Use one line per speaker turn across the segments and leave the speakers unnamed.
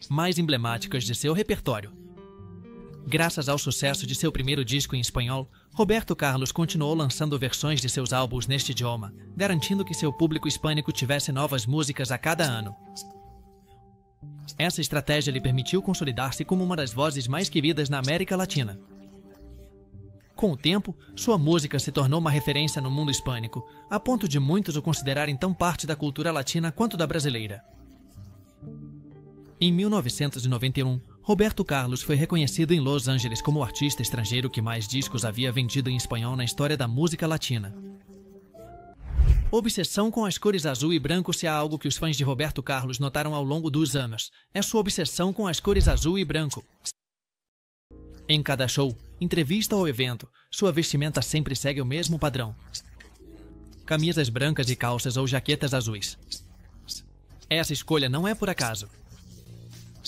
mais emblemáticas de seu repertório. Graças ao sucesso de seu primeiro disco em espanhol, Roberto Carlos continuou lançando versões de seus álbuns neste idioma, garantindo que seu público hispânico tivesse novas músicas a cada ano. Essa estratégia lhe permitiu consolidar-se como uma das vozes mais queridas na América Latina. Com o tempo, sua música se tornou uma referência no mundo hispânico, a ponto de muitos o considerarem tão parte da cultura latina quanto da brasileira. Em 1991, Roberto Carlos foi reconhecido em Los Angeles como o artista estrangeiro que mais discos havia vendido em espanhol na história da música latina. Obsessão com as cores azul e branco. Se há algo que os fãs de Roberto Carlos notaram ao longo dos anos, é sua obsessão com as cores azul e branco. Em cada show, entrevista ou evento, sua vestimenta sempre segue o mesmo padrão: camisas brancas e calças ou jaquetas azuis. Essa escolha não é por acaso.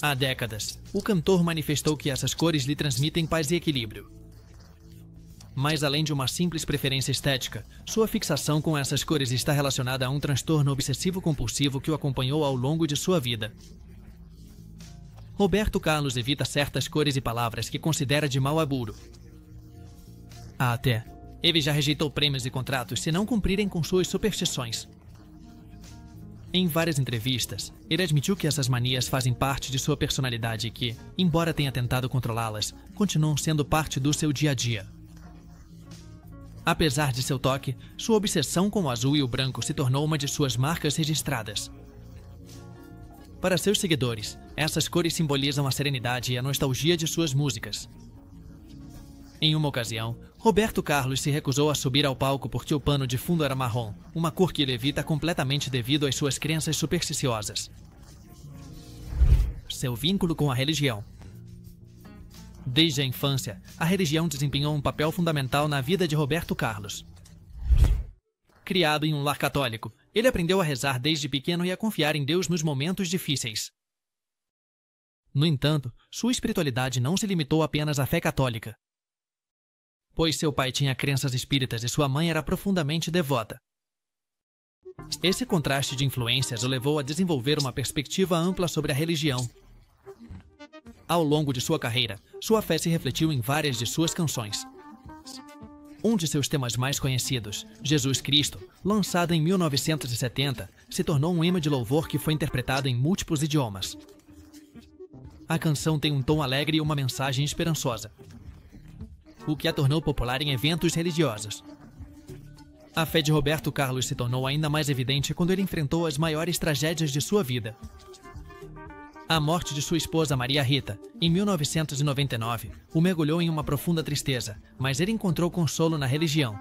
Há décadas, o cantor manifestou que essas cores lhe transmitem paz e equilíbrio. Mas além de uma simples preferência estética, sua fixação com essas cores está relacionada a um transtorno obsessivo-compulsivo que o acompanhou ao longo de sua vida. Roberto Carlos evita certas cores e palavras que considera de mau agouro. Até, ele já rejeitou prêmios e contratos se não cumprirem com suas superstições. Em várias entrevistas, ele admitiu que essas manias fazem parte de sua personalidade e que, embora tenha tentado controlá-las, continuam sendo parte do seu dia a dia. Apesar de seu toque, sua obsessão com o azul e o branco se tornou uma de suas marcas registradas. Para seus seguidores, essas cores simbolizam a serenidade e a nostalgia de suas músicas. Em uma ocasião, Roberto Carlos se recusou a subir ao palco porque o pano de fundo era marrom, uma cor que ele evita completamente devido às suas crenças supersticiosas. Seu vínculo com a religião. Desde a infância, a religião desempenhou um papel fundamental na vida de Roberto Carlos. Criado em um lar católico, ele aprendeu a rezar desde pequeno e a confiar em Deus nos momentos difíceis. No entanto, sua espiritualidade não se limitou apenas à fé católica, pois seu pai tinha crenças espíritas e sua mãe era profundamente devota. Esse contraste de influências o levou a desenvolver uma perspectiva ampla sobre a religião. Ao longo de sua carreira, sua fé se refletiu em várias de suas canções. Um de seus temas mais conhecidos, Jesus Cristo, lançado em 1970, se tornou um hino de louvor que foi interpretado em múltiplos idiomas. A canção tem um tom alegre e uma mensagem esperançosa, o que a tornou popular em eventos religiosos. A fé de Roberto Carlos se tornou ainda mais evidente quando ele enfrentou as maiores tragédias de sua vida. A morte de sua esposa Maria Rita, em 1999, o mergulhou em uma profunda tristeza, mas ele encontrou consolo na religião.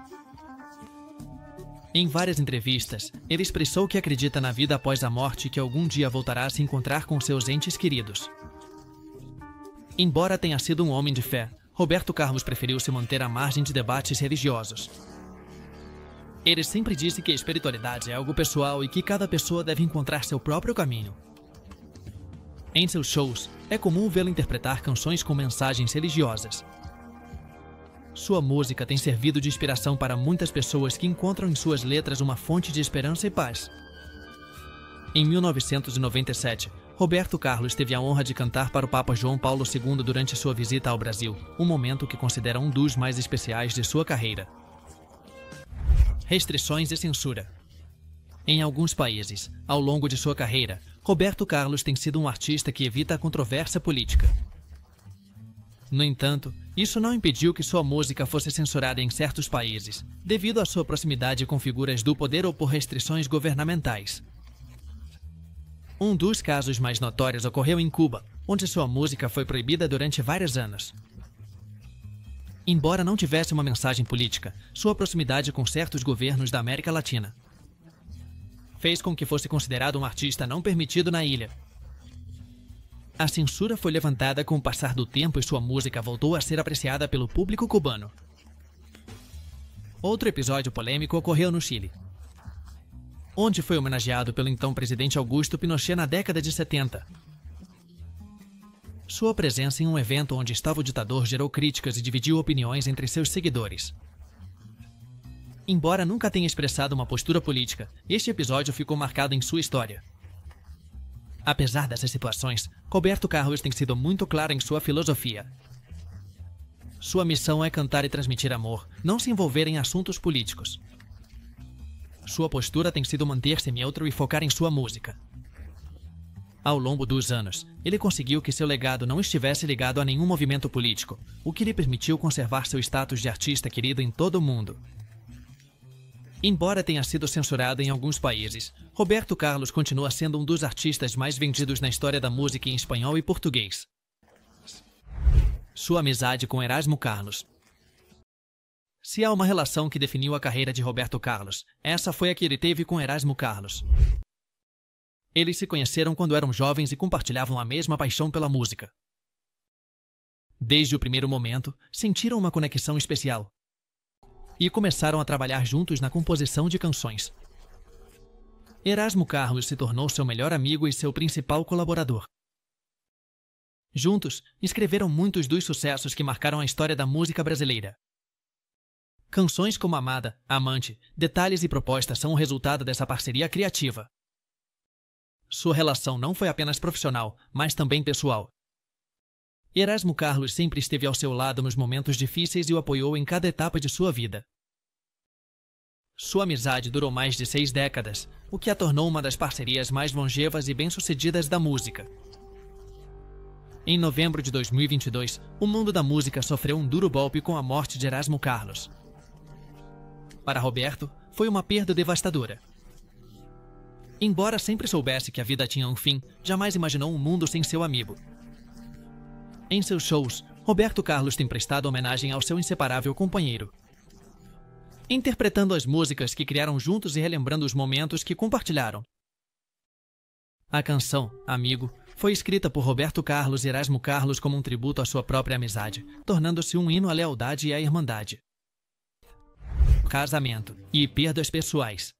Em várias entrevistas, ele expressou que acredita na vida após a morte e que algum dia voltará a se encontrar com seus entes queridos. Embora tenha sido um homem de fé, Roberto Carlos preferiu se manter à margem de debates religiosos. Ele sempre disse que a espiritualidade é algo pessoal e que cada pessoa deve encontrar seu próprio caminho. Em seus shows, é comum vê-lo interpretar canções com mensagens religiosas. Sua música tem servido de inspiração para muitas pessoas que encontram em suas letras uma fonte de esperança e paz. Em 1997, Roberto Carlos teve a honra de cantar para o Papa João Paulo II durante sua visita ao Brasil, um momento que considera um dos mais especiais de sua carreira. Restrições e censura. Em alguns países, ao longo de sua carreira, Roberto Carlos tem sido um artista que evita a controvérsia política. No entanto, isso não impediu que sua música fosse censurada em certos países, devido à sua proximidade com figuras do poder ou por restrições governamentais. Um dos casos mais notórios ocorreu em Cuba, onde sua música foi proibida durante vários anos. Embora não tivesse uma mensagem política, sua proximidade com certos governos da América Latina fez com que fosse considerado um artista não permitido na ilha. A censura foi levantada com o passar do tempo e sua música voltou a ser apreciada pelo público cubano. Outro episódio polêmico ocorreu no Chile, onde foi homenageado pelo então presidente Augusto Pinochet na década de 70. Sua presença em um evento onde estava o ditador gerou críticas e dividiu opiniões entre seus seguidores. Embora nunca tenha expressado uma postura política, este episódio ficou marcado em sua história. Apesar dessas situações, Roberto Carlos tem sido muito claro em sua filosofia. Sua missão é cantar e transmitir amor, não se envolver em assuntos políticos. Sua postura tem sido manter-se neutro e focar em sua música. Ao longo dos anos, ele conseguiu que seu legado não estivesse ligado a nenhum movimento político, o que lhe permitiu conservar seu status de artista querido em todo o mundo. Embora tenha sido censurado em alguns países, Roberto Carlos continua sendo um dos artistas mais vendidos na história da música em espanhol e português. Sua amizade com Erasmo Carlos. Se há uma relação que definiu a carreira de Roberto Carlos, essa foi a que ele teve com Erasmo Carlos. Eles se conheceram quando eram jovens e compartilhavam a mesma paixão pela música. Desde o primeiro momento, sentiram uma conexão especial e começaram a trabalhar juntos na composição de canções. Erasmo Carlos se tornou seu melhor amigo e seu principal colaborador. Juntos, escreveram muitos dos sucessos que marcaram a história da música brasileira. Canções como Amada, Amante, Detalhes e Proposta são o resultado dessa parceria criativa. Sua relação não foi apenas profissional, mas também pessoal. Erasmo Carlos sempre esteve ao seu lado nos momentos difíceis e o apoiou em cada etapa de sua vida. Sua amizade durou mais de 6 décadas, o que a tornou uma das parcerias mais longevas e bem-sucedidas da música. Em novembro de 2022, o mundo da música sofreu um duro golpe com a morte de Erasmo Carlos. Para Roberto, foi uma perda devastadora. Embora sempre soubesse que a vida tinha um fim, jamais imaginou um mundo sem seu amigo. Em seus shows, Roberto Carlos tem prestado homenagem ao seu inseparável companheiro, interpretando as músicas que criaram juntos e relembrando os momentos que compartilharam. A canção, Amigo, foi escrita por Roberto Carlos e Erasmo Carlos como um tributo à sua própria amizade, tornando-se um hino à lealdade e à irmandade. Casamento e perdas pessoais.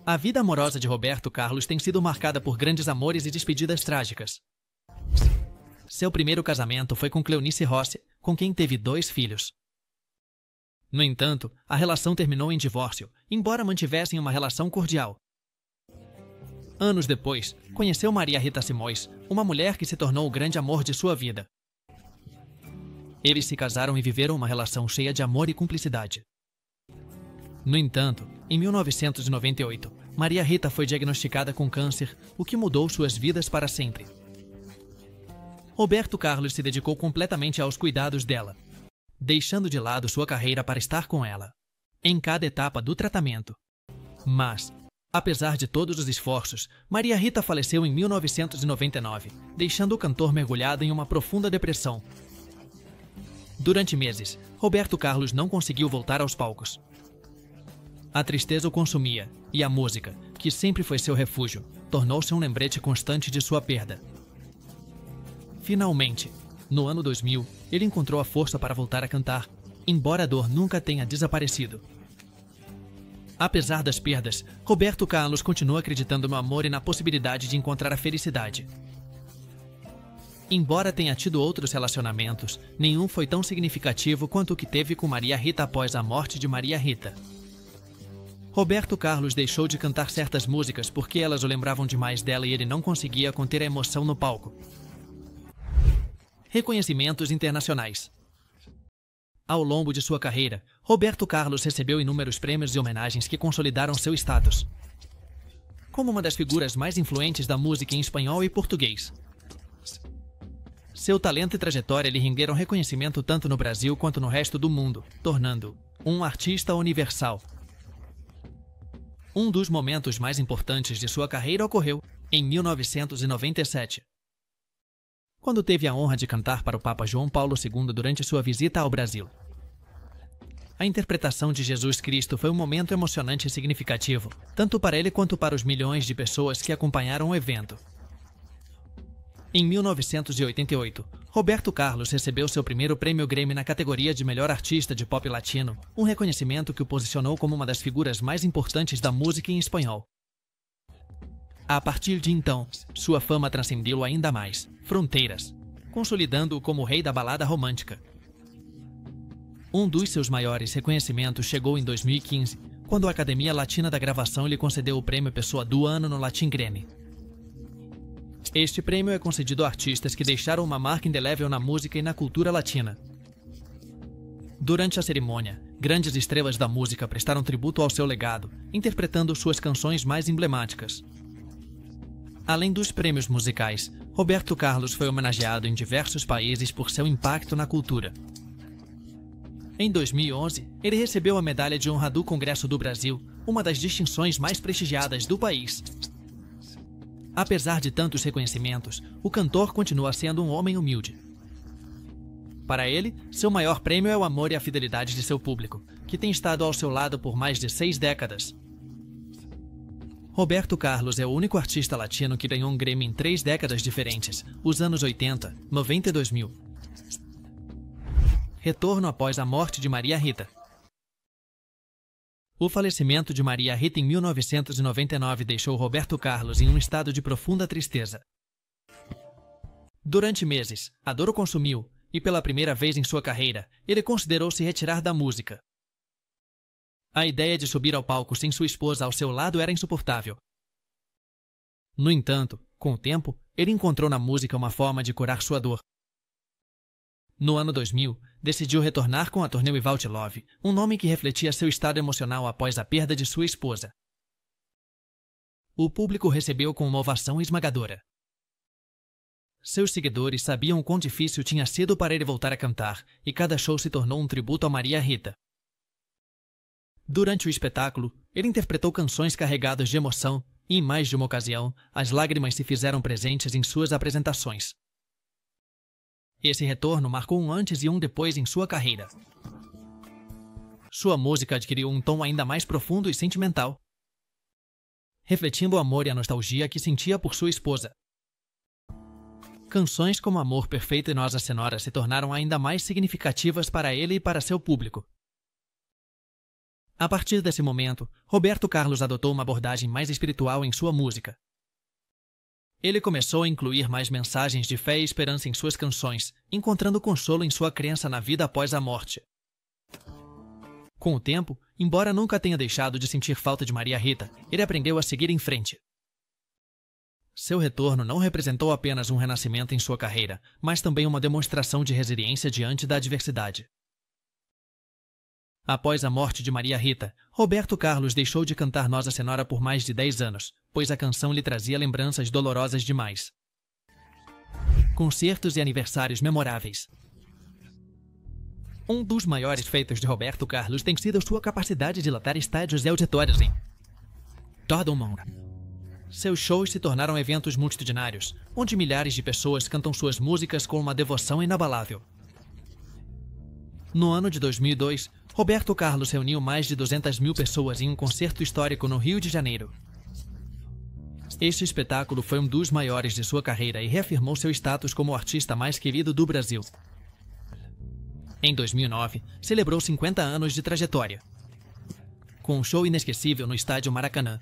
A vida amorosa de Roberto Carlos tem sido marcada por grandes amores e despedidas trágicas. Seu primeiro casamento foi com Cleonice Rossi, com quem teve 2 filhos. No entanto, a relação terminou em divórcio, embora mantivessem uma relação cordial. Anos depois, conheceu Maria Rita Simões, uma mulher que se tornou o grande amor de sua vida. Eles se casaram e viveram uma relação cheia de amor e cumplicidade. No entanto, em 1998, Maria Rita foi diagnosticada com câncer, o que mudou suas vidas para sempre. Roberto Carlos se dedicou completamente aos cuidados dela, deixando de lado sua carreira para estar com ela, em cada etapa do tratamento. Mas, apesar de todos os esforços, Maria Rita faleceu em 1999, deixando o cantor mergulhado em uma profunda depressão. Durante meses, Roberto Carlos não conseguiu voltar aos palcos. A tristeza o consumia, e a música, que sempre foi seu refúgio, tornou-se um lembrete constante de sua perda. Finalmente, no ano 2000, ele encontrou a força para voltar a cantar, embora a dor nunca tenha desaparecido. Apesar das perdas, Roberto Carlos continua acreditando no amor e na possibilidade de encontrar a felicidade. Embora tenha tido outros relacionamentos, nenhum foi tão significativo quanto o que teve com Maria Rita após a morte de Maria Rita. Roberto Carlos deixou de cantar certas músicas porque elas o lembravam demais dela e ele não conseguia conter a emoção no palco. Reconhecimentos internacionais. Ao longo de sua carreira, Roberto Carlos recebeu inúmeros prêmios e homenagens que consolidaram seu status como uma das figuras mais influentes da música em espanhol e português. Seu talento e trajetória lhe renderam reconhecimento tanto no Brasil quanto no resto do mundo, tornando-o um artista universal. Um dos momentos mais importantes de sua carreira ocorreu em 1997, quando teve a honra de cantar para o Papa João Paulo II durante sua visita ao Brasil. A interpretação de Jesus Cristo foi um momento emocionante e significativo, tanto para ele quanto para os milhões de pessoas que acompanharam o evento. Em 1988, Roberto Carlos recebeu seu primeiro prêmio Grammy na categoria de Melhor Artista de Pop Latino, um reconhecimento que o posicionou como uma das figuras mais importantes da música em espanhol. A partir de então, sua fama transcendeu ainda mais, fronteiras, consolidando-o como o rei da balada romântica. Um dos seus maiores reconhecimentos chegou em 2015, quando a Academia Latina da Gravação lhe concedeu o prêmio Pessoa do Ano no Latin Grammy. Este prêmio é concedido a artistas que deixaram uma marca indelével na música e na cultura latina. Durante a cerimônia, grandes estrelas da música prestaram tributo ao seu legado, interpretando suas canções mais emblemáticas. Além dos prêmios musicais, Roberto Carlos foi homenageado em diversos países por seu impacto na cultura. Em 2011, ele recebeu a Medalha de Honra do Congresso do Brasil, uma das distinções mais prestigiadas do país. Apesar de tantos reconhecimentos, o cantor continua sendo um homem humilde. Para ele, seu maior prêmio é o amor e a fidelidade de seu público, que tem estado ao seu lado por mais de 6 décadas. Roberto Carlos é o único artista latino que ganhou um Grammy em 3 décadas diferentes, os anos 80, 90 e 2000. Retorno após a morte de Maria Rita. O falecimento de Maria Rita em 1999 deixou Roberto Carlos em um estado de profunda tristeza. Durante meses, a dor o consumiu e, pela primeira vez em sua carreira, ele considerou se retirar da música. A ideia de subir ao palco sem sua esposa ao seu lado era insuportável. No entanto, com o tempo, ele encontrou na música uma forma de curar sua dor. No ano 2000, decidiu retornar com a turnê Without Love, um nome que refletia seu estado emocional após a perda de sua esposa. O público recebeu com uma ovação esmagadora. Seus seguidores sabiam o quão difícil tinha sido para ele voltar a cantar, e cada show se tornou um tributo a Maria Rita. Durante o espetáculo, ele interpretou canções carregadas de emoção, e em mais de uma ocasião, as lágrimas se fizeram presentes em suas apresentações. Esse retorno marcou um antes e um depois em sua carreira. Sua música adquiriu um tom ainda mais profundo e sentimental, refletindo o amor e a nostalgia que sentia por sua esposa. Canções como Amor Perfeito e Nossa Senhora se tornaram ainda mais significativas para ele e para seu público. A partir desse momento, Roberto Carlos adotou uma abordagem mais espiritual em sua música. Ele começou a incluir mais mensagens de fé e esperança em suas canções, encontrando consolo em sua crença na vida após a morte. Com o tempo, embora nunca tenha deixado de sentir falta de Maria Rita, ele aprendeu a seguir em frente. Seu retorno não representou apenas um renascimento em sua carreira, mas também uma demonstração de resiliência diante da adversidade. Após a morte de Maria Rita, Roberto Carlos deixou de cantar Nossa Senhora por mais de 10 anos, pois a canção lhe trazia lembranças dolorosas demais. Concertos e aniversários memoráveis. Um dos maiores feitos de Roberto Carlos tem sido sua capacidade de lotar estádios e auditórios em todo o mundo. Seus shows se tornaram eventos multitudinários, onde milhares de pessoas cantam suas músicas com uma devoção inabalável. No ano de 2002, Roberto Carlos reuniu mais de 200 mil pessoas em um concerto histórico no Rio de Janeiro. Este espetáculo foi um dos maiores de sua carreira e reafirmou seu status como o artista mais querido do Brasil. Em 2009, celebrou 50 anos de trajetória, com um show inesquecível no estádio Maracanã.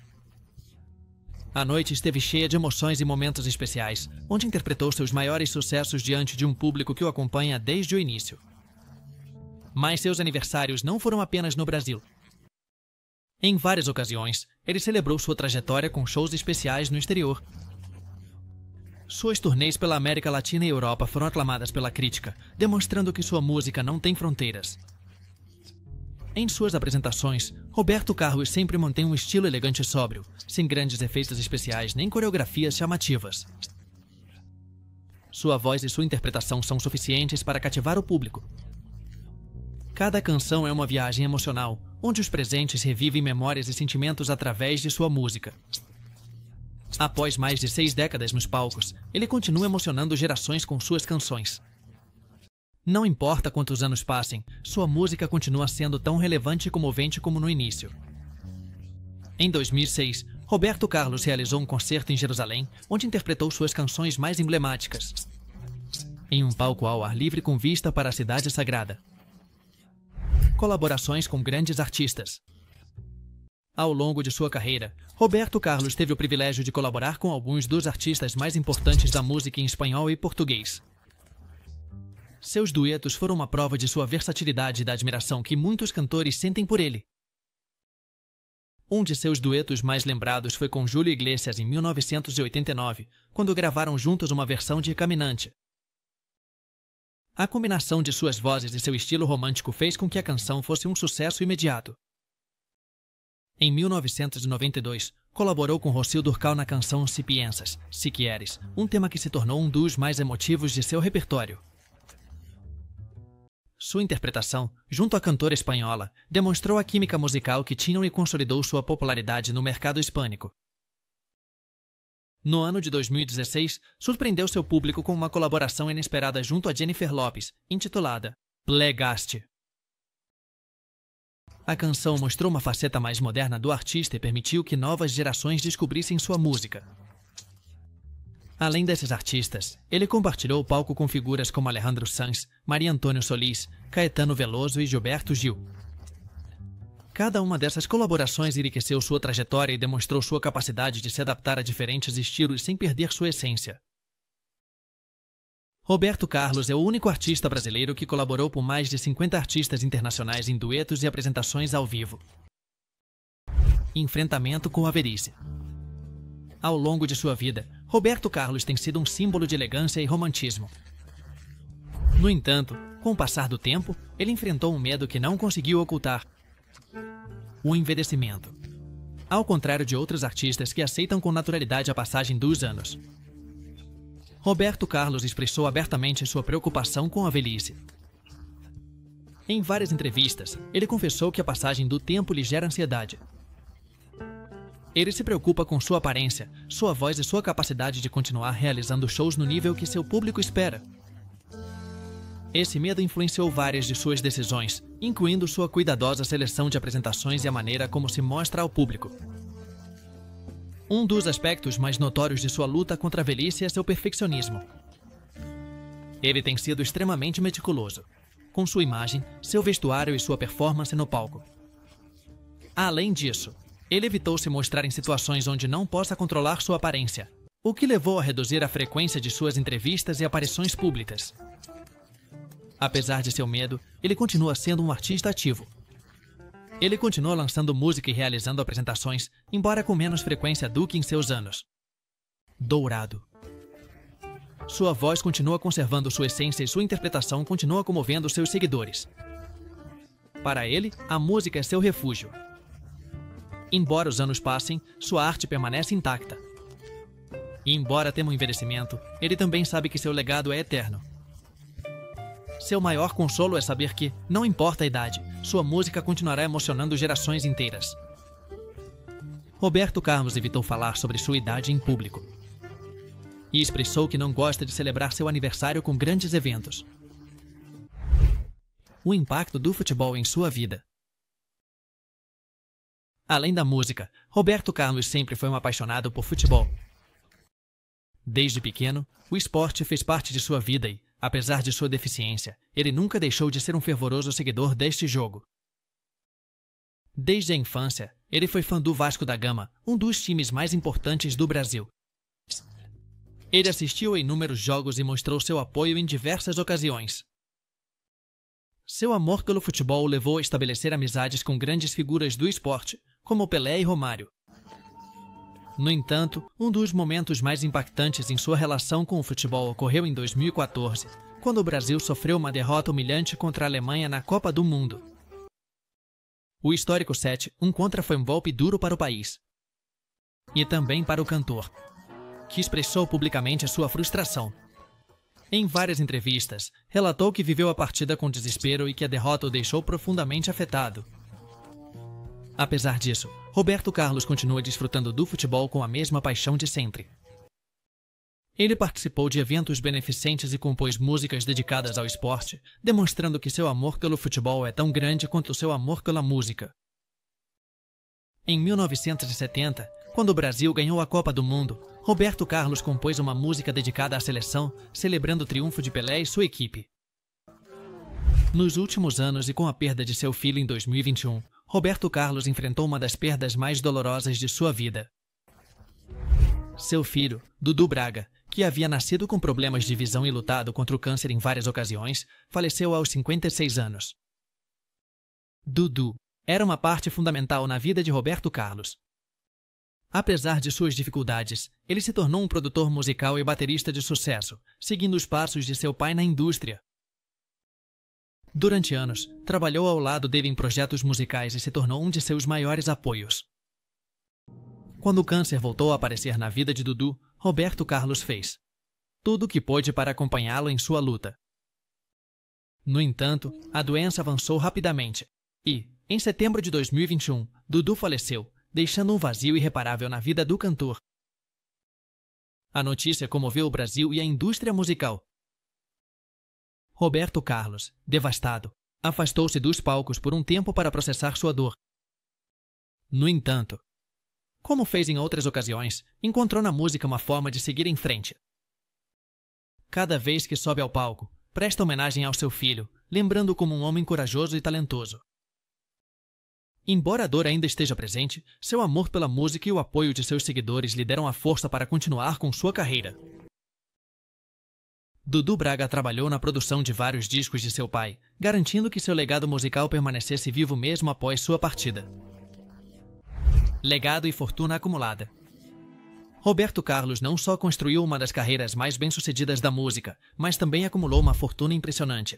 A noite esteve cheia de emoções e momentos especiais, onde interpretou seus maiores sucessos diante de um público que o acompanha desde o início. Mas seus aniversários não foram apenas no Brasil. Em várias ocasiões, ele celebrou sua trajetória com shows especiais no exterior. Suas turnês pela América Latina e Europa foram aclamadas pela crítica, demonstrando que sua música não tem fronteiras. Em suas apresentações, Roberto Carlos sempre mantém um estilo elegante e sóbrio, sem grandes efeitos especiais nem coreografias chamativas. Sua voz e sua interpretação são suficientes para cativar o público. Cada canção é uma viagem emocional, onde os presentes revivem memórias e sentimentos através de sua música. Após mais de 6 décadas nos palcos, ele continua emocionando gerações com suas canções. Não importa quantos anos passem, sua música continua sendo tão relevante e comovente como no início. Em 2006, Roberto Carlos realizou um concerto em Jerusalém, onde interpretou suas canções mais emblemáticas, em um palco ao ar livre com vista para a cidade sagrada. Colaborações com grandes artistas. Ao longo de sua carreira, Roberto Carlos teve o privilégio de colaborar com alguns dos artistas mais importantes da música em espanhol e português. Seus duetos foram uma prova de sua versatilidade e da admiração que muitos cantores sentem por ele. Um de seus duetos mais lembrados foi com Júlio Iglesias em 1989, quando gravaram juntos uma versão de Caminante. A combinação de suas vozes e seu estilo romântico fez com que a canção fosse um sucesso imediato. Em 1992, colaborou com Rocío Dúrcal na canção Se Piensas, Se Quieres, um tema que se tornou um dos mais emotivos de seu repertório. Sua interpretação, junto à cantora espanhola, demonstrou a química musical que tinham e consolidou sua popularidade no mercado hispânico. No ano de 2016, surpreendeu seu público com uma colaboração inesperada junto a Jennifer Lopez, intitulada Plegaste. A canção mostrou uma faceta mais moderna do artista e permitiu que novas gerações descobrissem sua música. Além desses artistas, ele compartilhou o palco com figuras como Alejandro Sanz, Maria Antônia Solís, Caetano Veloso e Gilberto Gil. Cada uma dessas colaborações enriqueceu sua trajetória e demonstrou sua capacidade de se adaptar a diferentes estilos sem perder sua essência. Roberto Carlos é o único artista brasileiro que colaborou com mais de 50 artistas internacionais em duetos e apresentações ao vivo. Enfrentamento com a velhice. Ao longo de sua vida, Roberto Carlos tem sido um símbolo de elegância e romantismo. No entanto, com o passar do tempo, ele enfrentou um medo que não conseguiu ocultar: o envelhecimento. Ao contrário de outros artistas que aceitam com naturalidade a passagem dos anos, Roberto Carlos expressou abertamente sua preocupação com a velhice. Em várias entrevistas, ele confessou que a passagem do tempo lhe gera ansiedade. Ele se preocupa com sua aparência, sua voz e sua capacidade de continuar realizando shows no nível que seu público espera. Esse medo influenciou várias de suas decisões, incluindo sua cuidadosa seleção de apresentações e a maneira como se mostra ao público. Um dos aspectos mais notórios de sua luta contra a velhice é seu perfeccionismo. Ele tem sido extremamente meticuloso, com sua imagem, seu vestuário e sua performance no palco. Além disso, ele evitou se mostrar em situações onde não possa controlar sua aparência, o que levou a reduzir a frequência de suas entrevistas e aparições públicas. Apesar de seu medo, ele continua sendo um artista ativo. Ele continua lançando música e realizando apresentações, embora com menos frequência do que em seus anos. Dourado. Sua voz continua conservando sua essência e sua interpretação continua comovendo seus seguidores. Para ele, a música é seu refúgio. Embora os anos passem, sua arte permanece intacta. E embora tema o envelhecimento, ele também sabe que seu legado é eterno. Seu maior consolo é saber que, não importa a idade, sua música continuará emocionando gerações inteiras. Roberto Carlos evitou falar sobre sua idade em público e expressou que não gosta de celebrar seu aniversário com grandes eventos. O impacto do futebol em sua vida. Além da música, Roberto Carlos sempre foi um apaixonado por futebol. Desde pequeno, o esporte fez parte de sua vida e, apesar de sua deficiência, ele nunca deixou de ser um fervoroso seguidor deste jogo. Desde a infância, ele foi fã do Vasco da Gama, um dos times mais importantes do Brasil. Ele assistiu a inúmeros jogos e mostrou seu apoio em diversas ocasiões. Seu amor pelo futebol o levou a estabelecer amizades com grandes figuras do esporte, como Pelé e Romário. No entanto, um dos momentos mais impactantes em sua relação com o futebol ocorreu em 2014, quando o Brasil sofreu uma derrota humilhante contra a Alemanha na Copa do Mundo. O histórico 7-1 foi um golpe duro para o país. E também para o cantor, que expressou publicamente a sua frustração. Em várias entrevistas, relatou que viveu a partida com desespero e que a derrota o deixou profundamente afetado. Apesar disso, Roberto Carlos continua desfrutando do futebol com a mesma paixão de sempre. Ele participou de eventos beneficentes e compôs músicas dedicadas ao esporte, demonstrando que seu amor pelo futebol é tão grande quanto seu amor pela música. Em 1970, quando o Brasil ganhou a Copa do Mundo, Roberto Carlos compôs uma música dedicada à seleção, celebrando o triunfo de Pelé e sua equipe. Nos últimos anos e com a perda de seu filho em 2021, Roberto Carlos enfrentou uma das perdas mais dolorosas de sua vida. Seu filho, Dudu Braga, que havia nascido com problemas de visão e lutado contra o câncer em várias ocasiões, faleceu aos 56 anos. Dudu, era uma parte fundamental na vida de Roberto Carlos. Apesar de suas dificuldades, ele se tornou um produtor musical e baterista de sucesso, seguindo os passos de seu pai na indústria. Durante anos, trabalhou ao lado dele em projetos musicais e se tornou um de seus maiores apoios. Quando o câncer voltou a aparecer na vida de Dudu, Roberto Carlos fez tudo o que pôde para acompanhá-lo em sua luta. No entanto, a doença avançou rapidamente e, em setembro de 2021, Dudu faleceu, deixando um vazio irreparável na vida do cantor. A notícia comoveu o Brasil e a indústria musical. Roberto Carlos, devastado, afastou-se dos palcos por um tempo para processar sua dor. No entanto, como fez em outras ocasiões, encontrou na música uma forma de seguir em frente. Cada vez que sobe ao palco, presta homenagem ao seu filho, lembrando-o como um homem corajoso e talentoso. Embora a dor ainda esteja presente, seu amor pela música e o apoio de seus seguidores lhe deram a força para continuar com sua carreira. Dudu Braga trabalhou na produção de vários discos de seu pai, garantindo que seu legado musical permanecesse vivo mesmo após sua partida. Legado e fortuna acumulada. Roberto Carlos não só construiu uma das carreiras mais bem-sucedidas da música, mas também acumulou uma fortuna impressionante.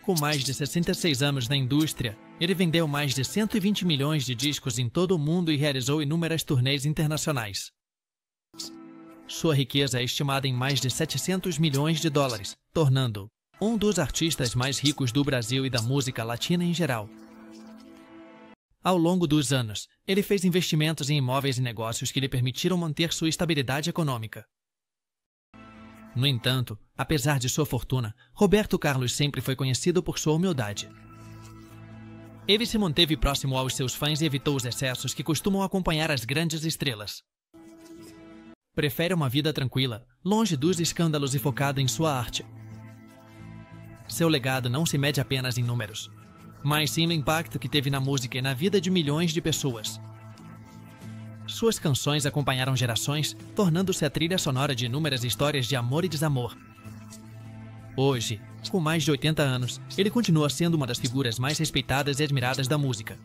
Com mais de 66 anos na indústria, ele vendeu mais de 120 milhões de discos em todo o mundo e realizou inúmeras turnês internacionais. Sua riqueza é estimada em mais de 700 milhões de dólares, tornando-o um dos artistas mais ricos do Brasil e da música latina em geral. Ao longo dos anos, ele fez investimentos em imóveis e negócios que lhe permitiram manter sua estabilidade econômica. No entanto, apesar de sua fortuna, Roberto Carlos sempre foi conhecido por sua humildade. Ele se manteve próximo aos seus fãs e evitou os excessos que costumam acompanhar as grandes estrelas. Prefere uma vida tranquila, longe dos escândalos e focado em sua arte. Seu legado não se mede apenas em números, mas sim no impacto que teve na música e na vida de milhões de pessoas. Suas canções acompanharam gerações, tornando-se a trilha sonora de inúmeras histórias de amor e desamor. Hoje, com mais de 80 anos, ele continua sendo uma das figuras mais respeitadas e admiradas da música.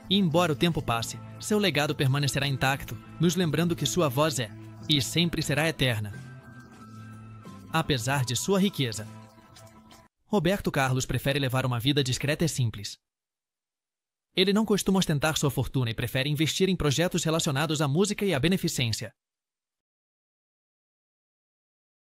E embora o tempo passe, seu legado permanecerá intacto, nos lembrando que sua voz é, e sempre será eterna. Apesar de sua riqueza, Roberto Carlos prefere levar uma vida discreta e simples. Ele não costuma ostentar sua fortuna e prefere investir em projetos relacionados à música e à beneficência.